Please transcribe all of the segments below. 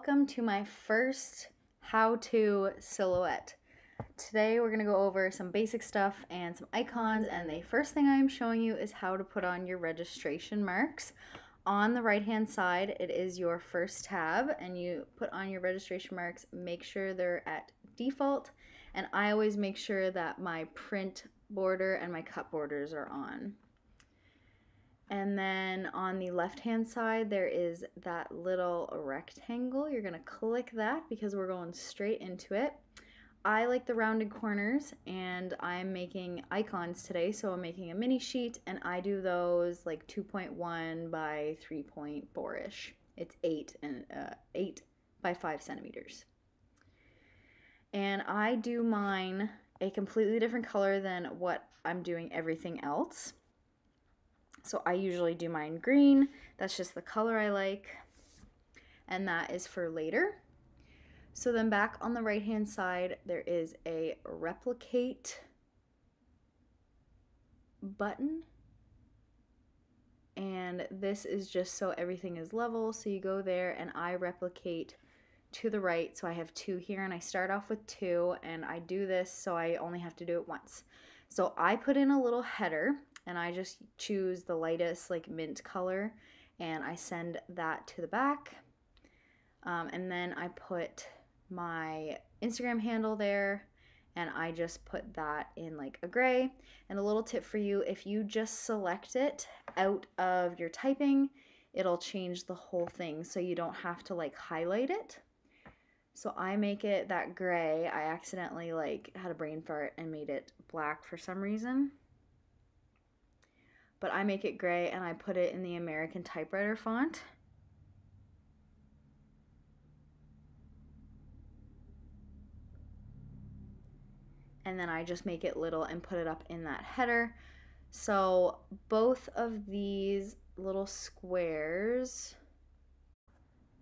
welcome to my first how-to silhouette. Today we're going to go over some basic stuff and some icons, and the first thing I'm showing you is how to put on your registration marks. On the right hand side it is your first tab, and you put on your registration marks. Make sure they're at default, and I always make sure that my print border and my cut borders are on. And then on the left hand side there is that little rectangle. You're going to click that because we're going straight into it. I like the rounded corners, and I'm making icons today, so I'm making a mini sheet, and I do those like 2.1 by 3.4-ish. It's 8 by 5 centimeters. And I do mine a completely different color than what I'm doing everything else. So I usually do mine green. That's just the color I like, and that is for later. So then back on the right hand side there is a replicate button, and this is just so everything is level. So you go there and I replicate to the right, so I have 2 here, and I start off with 2, and I do this so I only have to do it once. So I put in a little header, and I just choose the lightest like mint color, and I send that to the back, and then I put my Instagram handle there, and I just put that in like a gray. And a little tip for you: if you just select it out of your typing, it'll change the whole thing, so you don't have to like highlight it. So I make it that gray. I accidentally like had a brain fart and made it black for some reason, but I make it gray, and I put it in the American typewriter font. And then I just make it little and put it up in that header. So both of these little squares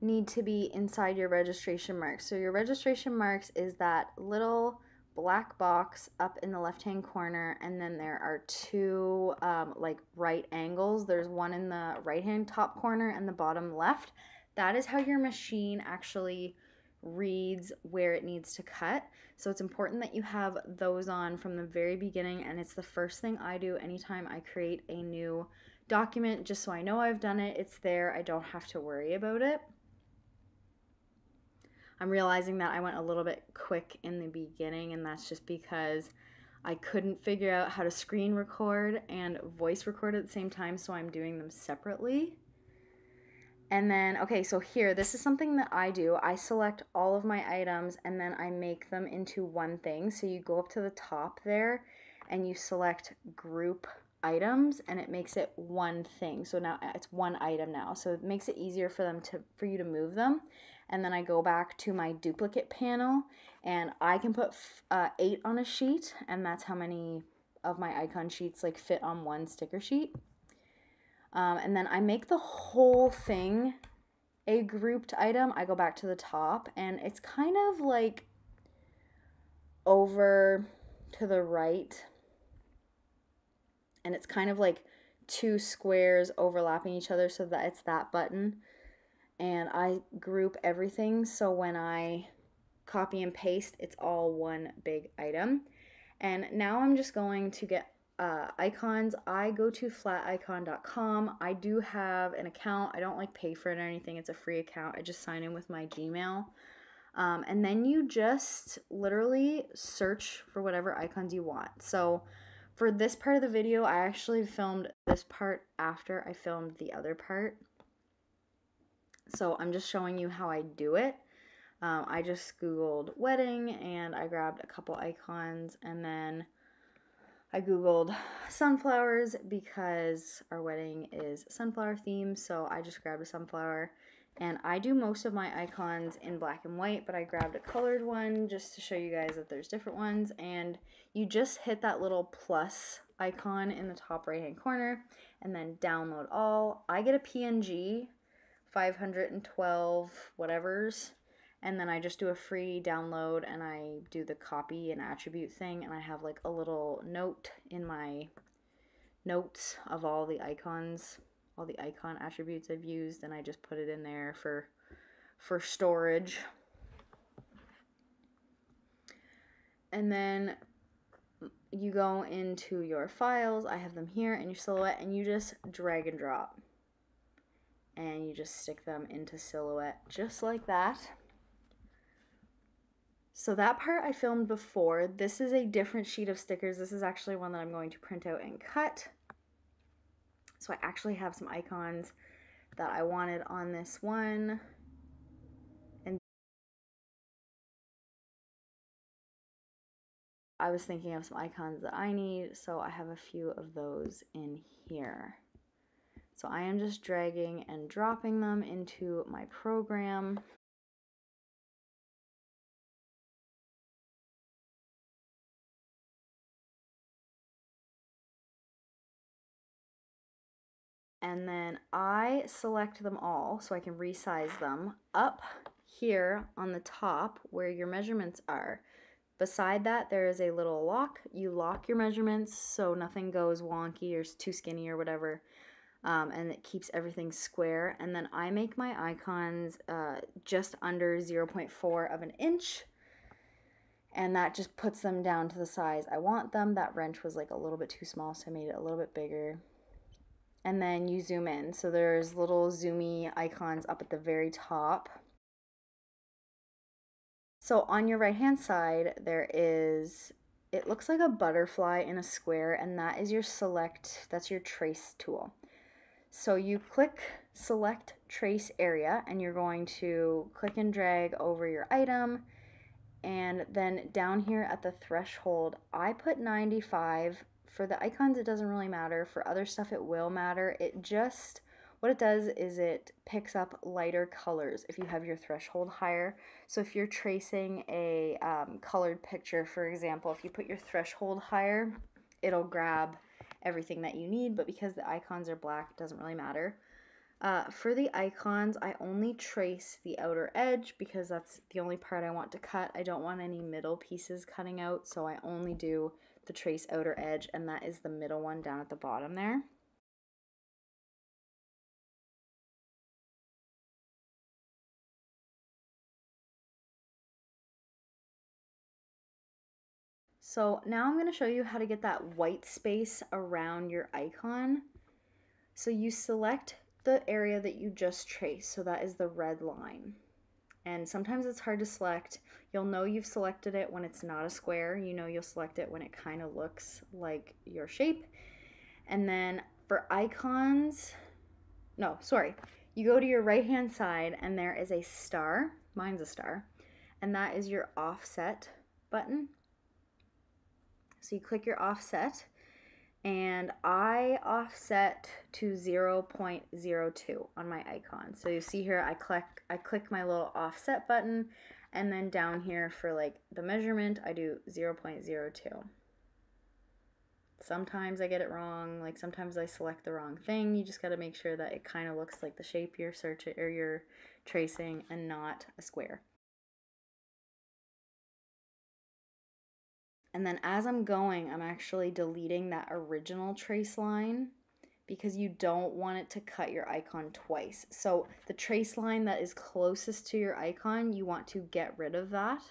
need to be inside your registration marks. So your registration marks is that little black box up in the left hand corner, and then there are 2 like right angles. There's one in the right hand top corner and the bottom left. That is how your machine actually reads where it needs to cut. So it's important that you have those on from the very beginning, and it's the first thing I do anytime I create a new document, just so I know I've done it. It's there, I don't have to worry about it. I'm realizing that I went a little bit quick in the beginning, and that's just because I couldn't figure out how to screen record and voice record at the same time, so I'm doing them separately. And then, okay, so here, this is something that I do. I select all of my items, and then I make them into one thing. So you go up to the top there, and you select group items, and it makes it one thing. So now it's one item now. So it makes it easier for you to move them. And then I go back to my duplicate panel, and I can put 8 on a sheet, and that's how many of my icon sheets like fit on one sticker sheet. And then I make the whole thing a grouped item. I go back to the top, and it's kind of like over to the right, and it's kind of like 2 squares overlapping each other, so that it's that button. And I group everything, so when I copy and paste, it's all one big item. And now I'm just going to get icons. I go to flaticon.com. I do have an account. I don't like pay for it or anything. It's a free account. I just sign in with my Gmail. And then you just literally search for whatever icons you want. So for this part of the video, I actually filmed this part after I filmed the other part. So I'm just showing you how I do it. I just Googled wedding, and I grabbed a couple icons, and then I Googled sunflowers because our wedding is sunflower themed, so I just grabbed a sunflower. And I do most of my icons in black and white, but I grabbed a colored one just to show you guys that there's different ones. And you just hit that little plus icon in the top right hand corner, and then download all. I get a PNG, 512 whatevers, and then I just do a free download, and I do the copy and attribute thing, and I have like a little note in my notes of all the icons, all the icon attributes I've used, and I just put it in there for for storage. And then you go into your files, I have them here, and your Silhouette, and you just drag and drop. And you just stick them into Silhouette just like that. So that part I filmed before. This is a different sheet of stickers. This is actually one that I'm going to print out and cut. So I actually have some icons that I wanted on this one. And I was thinking of some icons that I need, so I have a few of those in here. So I am just dragging and dropping them into my program. And then I select them all so I can resize them. Up here on the top where your measurements are, beside that there is a little lock. You lock your measurements so nothing goes wonky or too skinny or whatever, and it keeps everything square. And then I make my icons just under 0.4 of an inch, and that just puts them down to the size I want them. That wrench was like a little bit too small, so I made it a little bit bigger. And then you zoom in. So there's little zoomy icons up at the very top. So on your right hand side, there is, it looks like a butterfly in a square, and that is your select, that's your trace tool. So you click select trace area, and you're going to click and drag over your item. And then down here at the threshold, I put 95. For the icons, it doesn't really matter. For other stuff, it will matter. It just, what it does is it picks up lighter colors if you have your threshold higher. So if you're tracing a colored picture, for example, if you put your threshold higher, it'll grab everything that you need. But because the icons are black, it doesn't really matter. For the icons, I only trace the outer edge because that's the only part I want to cut. I don't want any middle pieces cutting out, so I only do the trace outer edge, and that is the middle one down at the bottom there. So now I'm going to show you how to get that white space around your icon. So you select the area that you just traced, so that is the red line. And sometimes it's hard to select. You'll know you've selected it when it's not a square. You know you'll select it when it kind of looks like your shape. And then for icons, no, sorry. You go to your right hand side and there is a star. Mine's a star. And that is your offset button. So you click your offset, and I offset to 0.02 on my icon. So you see here, I click my little offset button, and then down here for like the measurement, I do 0.02. Sometimes I get it wrong, like sometimes I select the wrong thing. You just got to make sure that it kind of looks like the shape you're searching or you're tracing and not a square. And then as I'm going, I'm actually deleting that original trace line because you don't want it to cut your icon twice. So the trace line that is closest to your icon, you want to get rid of that.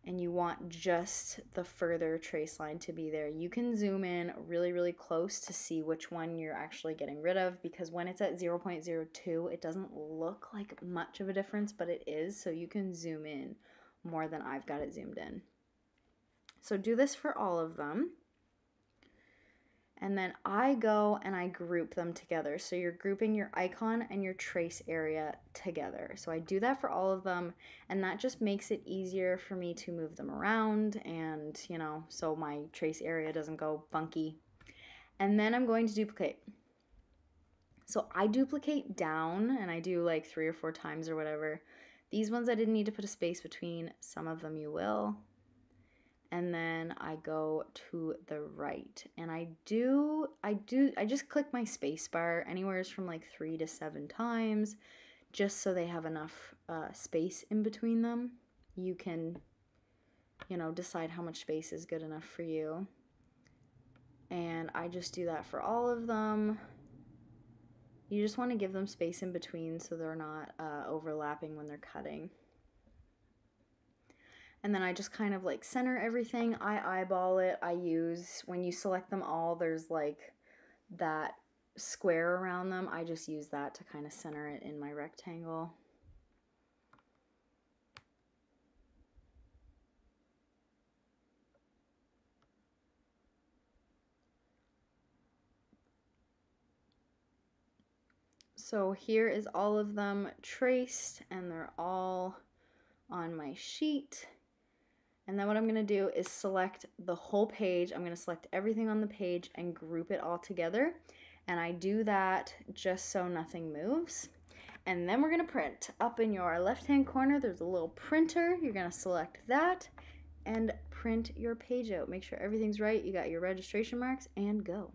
And you want just the further trace line to be there. You can zoom in really, really close to see which one you're actually getting rid of, because when it's at 0.02, it doesn't look like much of a difference, but it is. So you can zoom in more than I've got it zoomed in. So do this for all of them. And then I go and I group them together. So you're grouping your icon and your trace area together. So I do that for all of them, and that just makes it easier for me to move them around, and you know, so my trace area doesn't go funky. And then I'm going to duplicate. So I duplicate down, and I do like 3 or 4 times or whatever. These ones I didn't need to put a space between. Some of them you will. And then I go to the right, and I just click my space bar anywhere from like 3 to 7 times, just so they have enough space in between them. You can, you know, decide how much space is good enough for you. And I just do that for all of them. You just want to give them space in between so they're not overlapping when they're cutting. And then I just kind of like center everything. I eyeball it. I use, when you select them all, there's like that square around them. I just use that to kind of center it in my rectangle. So here is all of them traced, and they're all on my sheet. And then what I'm gonna do is select the whole page. I'm gonna select everything on the page and group it all together. And I do that just so nothing moves. And then we're gonna print. Up in your left-hand corner, there's a little printer. You're gonna select that and print your page out. Make sure everything's right. You got your registration marks, and go.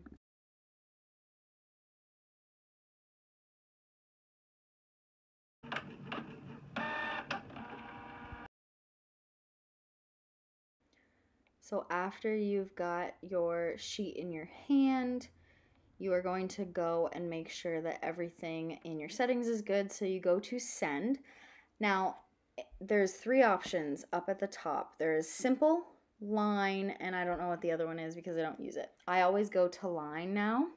So after you've got your sheet in your hand, you are going to go and make sure that everything in your settings is good. So you go to send. Now, there's 3 options up at the top. There is simple, line, and I don't know what the other one is because I don't use it. I always go to line now.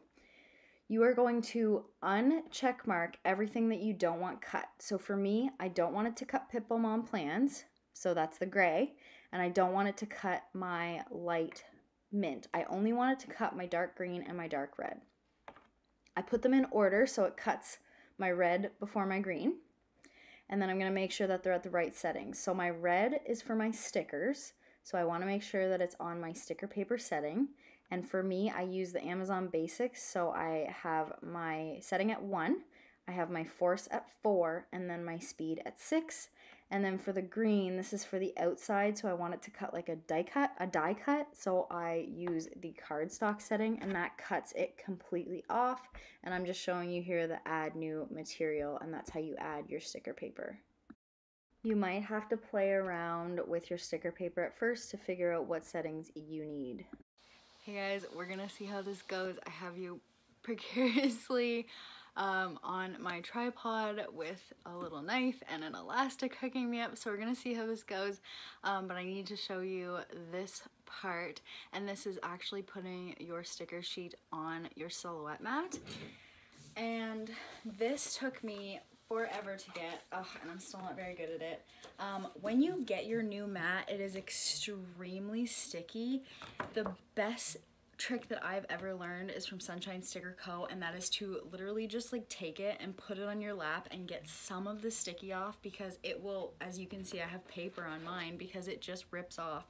You are going to uncheck mark everything that you don't want cut. So for me, I don't want it to cut Pitbull Mom plans, so that's the gray, and I don't want it to cut my light mint. I only want it to cut my dark green and my dark red. I put them in order so it cuts my red before my green, and then I'm going to make sure that they're at the right settings. So my red is for my stickers, so I want to make sure that it's on my sticker paper setting. And for me, I use the Amazon Basics, so I have my setting at 1, I have my force at 4, and then my speed at 6. And then for the green, this is for the outside, so I want it to cut like a die cut, so I use the cardstock setting, and that cuts it completely off. And I'm just showing you here the add new material, and that's how you add your sticker paper. You might have to play around with your sticker paper at first to figure out what settings you need. Hey guys, we're gonna see how this goes. I have you precariously on my tripod with a little knife and an elastic hooking me up, so we're gonna see how this goes, but I need to show you this part, and this is actually putting your sticker sheet on your silhouette mat. And this took me forever to get, and I'm still not very good at it. When you get your new mat, it is extremely sticky. The best trick that I've ever learned is from Sunshine Sticker Co., and that is to literally just like take it and put it on your lap and get some of the sticky off, because it will, as you can see, I have paper on mine because it just rips off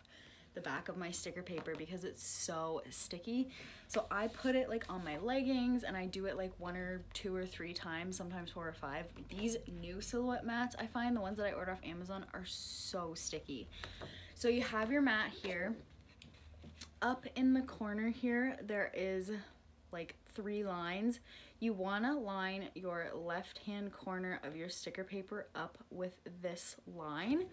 the back of my sticker paper because it's so sticky. So I put it like on my leggings, and I do it like 1 or 2 or 3 times, sometimes 4 or 5. These new silhouette mats, I find the ones that I order off Amazon are so sticky. So you have your mat here. Up in the corner here, there is like 3 lines. You want to line your left-hand corner of your sticker paper up with this line.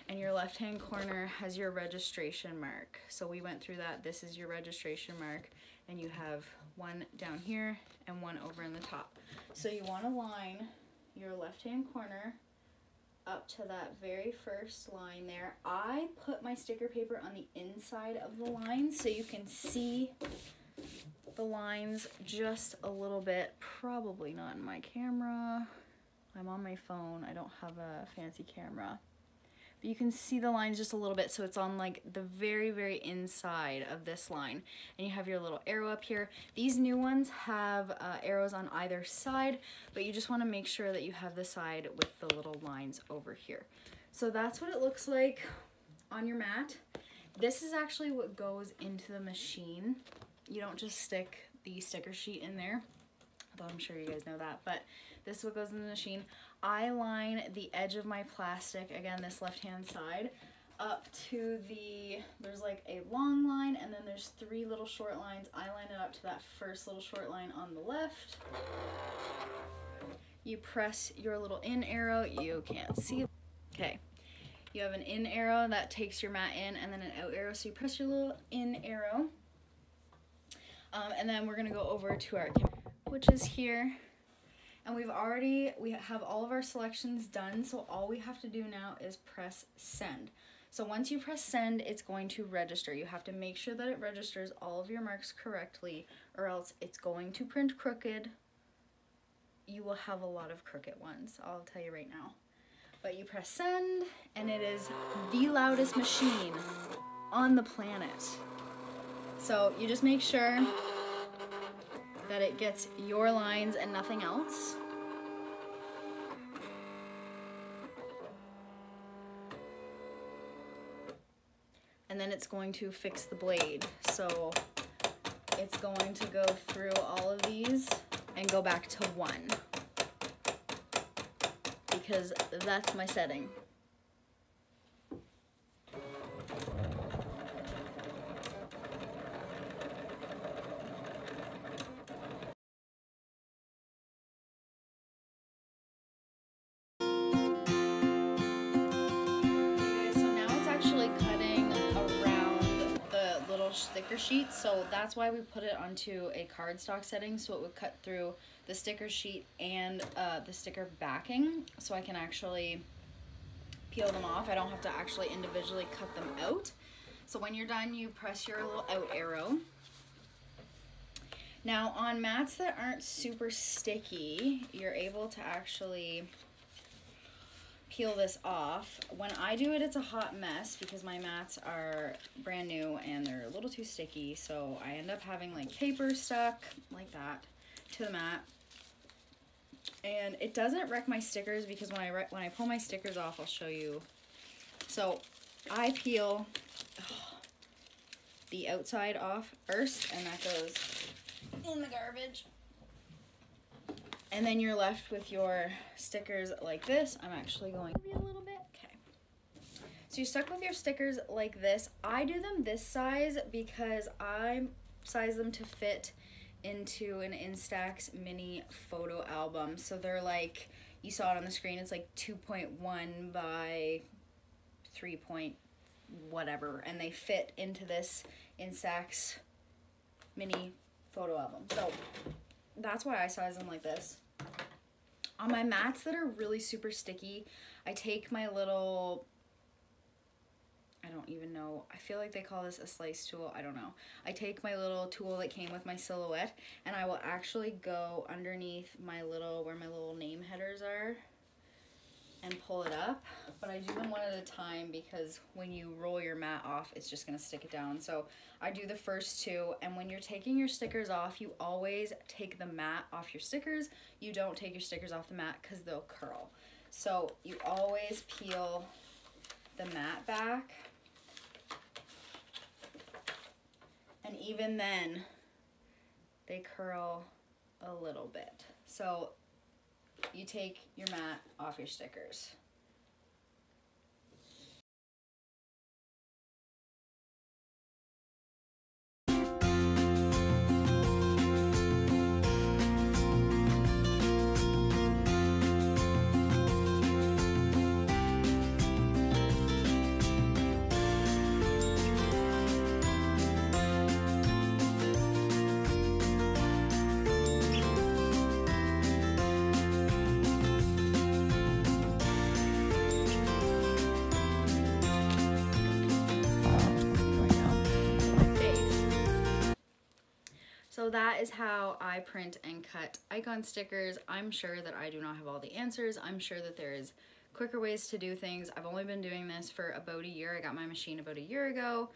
And your left-hand corner has your registration mark. So we went through that. This is your registration mark, and you have one down here and one over in the top. So you want to line your left-hand corner up to that very first line there. I put my sticker paper on the inside of the line so you can see the lines just a little bit. Probably not in my camera. I'm on my phone. I don't have a fancy camera. But you can see the lines just a little bit, so it's on like the very, very inside of this line. And you have your little arrow up here. These new ones have arrows on either side, but you just want to make sure that you have the side with the little lines over here. So that's what it looks like on your mat. This is actually what goes into the machine. You don't just stick the sticker sheet in there, although I'm sure you guys know that, but this is what goes in the machine. I line the edge of my plastic, again this left-hand side, up to there's like a long line, and then there's 3 little short lines. I line it up to that first little short line on the left. You press your little in arrow, you can't see it. Okay, you have an in arrow that takes your mat in, and then an out arrow, so you press your little in arrow. And then we're gonna go over to our camera. which is here. And we have all of our selections done, so all we have to do now is press send. So once you press send, it's going to register. You have to make sure that it registers all of your marks correctly, or else it's going to print crooked. You will have a lot of crooked ones, I'll tell you right now. But you press send, and it is the loudest machine on the planet. So you just make sure that it gets your lines and nothing else. And then it's going to fix the blade. So it's going to go through all of these and go back to 1. Because that's my setting. Sticker sheet, so that's why we put it onto a cardstock setting, so it would cut through the sticker sheet and the sticker backing, so I can actually peel them off. I don't have to actually individually cut them out. So when you're done, you press your little out arrow. Now on mats that aren't super sticky, you're able to actually peel this off. When I do it, it's a hot mess because my mats are brand new and they're a little too sticky, so I end up having like paper stuck like that to the mat. And it doesn't wreck my stickers because when I pull my stickers off, I'll show you. So I peel the outside off first, and that goes in the garbage. And then you're left with your stickers like this. I'm actually going to be a little bit, okay. So you're stuck with your stickers like this. I do them this size because I size them to fit into an Instax mini photo album. So they're like, you saw it on the screen, it's like 2.1 by 3 point whatever. And they fit into this Instax mini photo album. So that's why I size them like this. On my mats that are really super sticky, I take my little, I don't even know, I feel like they call this a slice tool, I don't know. I take my little tool that came with my silhouette, and I will actually go underneath my little, where my little name headers are, and pull it up. But I do them one at a time because when you roll your mat off, it's just gonna stick it down. So I do the first two, and when you're taking your stickers off, you always take the mat off your stickers. You don't take your stickers off the mat because they'll curl. So you always peel the mat back. And even then, they curl a little bit. So you take your mat off your stickers. So that is how I print and cut icon stickers. I'm sure that I do not have all the answers. I'm sure that there is quicker ways to do things. I've only been doing this for about a year. I got my machine about a year ago.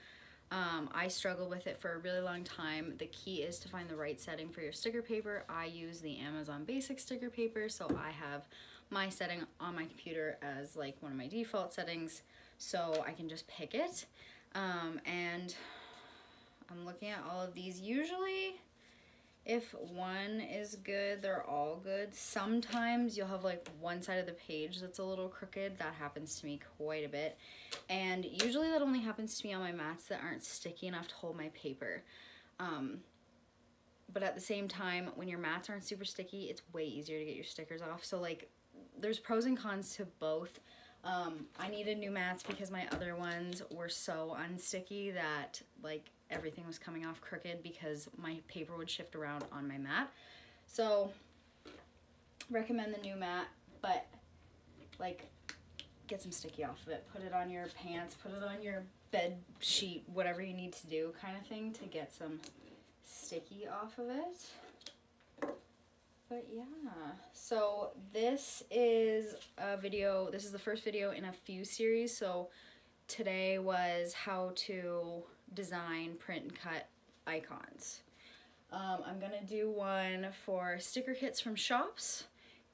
I struggled with it for a really long time. The key is to find the right setting for your sticker paper. I use the Amazon Basic sticker paper, so I have my setting on my computer as like one of my default settings, so I can just pick it. And I'm looking at all of these. Usually, if one is good, they're all good. Sometimes you'll have like one side of the page that's a little crooked. That happens to me quite a bit. And usually that only happens to me on my mats that aren't sticky enough to hold my paper. But at the same time, when your mats aren't super sticky, it's way easier to get your stickers off. So like, there's pros and cons to both. I needed new mats because my other ones were so unsticky that like everything was coming off crooked because my paper would shift around on my mat. So, recommend the new mat, but like get some sticky off of it. Put it on your pants, put it on your bed sheet, whatever you need to do kind of thing to get some sticky off of it. But yeah, so this is a video, this is the first video in a few series. So today was how to design, print, and cut icons. I'm gonna do one for sticker kits from shops,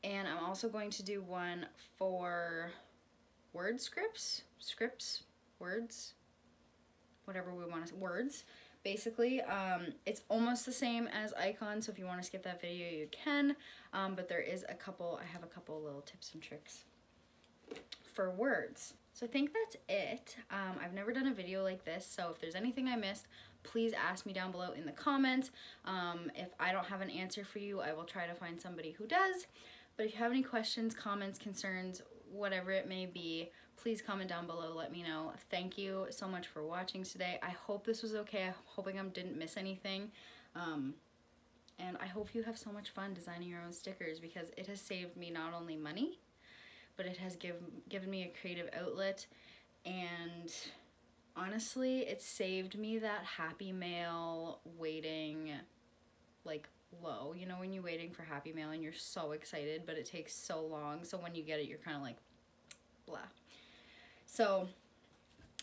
and I'm also going to do one for words, whatever we want to, words. Basically, it's almost the same as icons, so if you want to skip that video, you can, but there is I have a couple little tips and tricks for words. So I think that's it. I've never done a video like this, so if there's anything I missed, please ask me down below in the comments. If I don't have an answer for you, I will try to find somebody who does. But if you have any questions, comments, concerns, whatever it may be, please comment down below, let me know. Thank you so much for watching today. I hope this was okay. I'm hoping I didn't miss anything. And I hope you have so much fun designing your own stickers, because it has saved me not only money, but it has given me a creative outlet, and honestly, it saved me that Happy Mail waiting, like, low. You know when you're waiting for Happy Mail and you're so excited, but it takes so long, so when you get it, you're kind of like, blah. So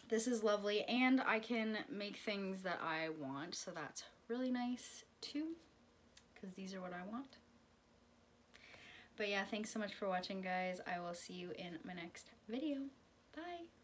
this is lovely, and I can make things that I want, so that's really nice too, because these are what I want. But yeah, thanks so much for watching, guys. I will see you in my next video. Bye!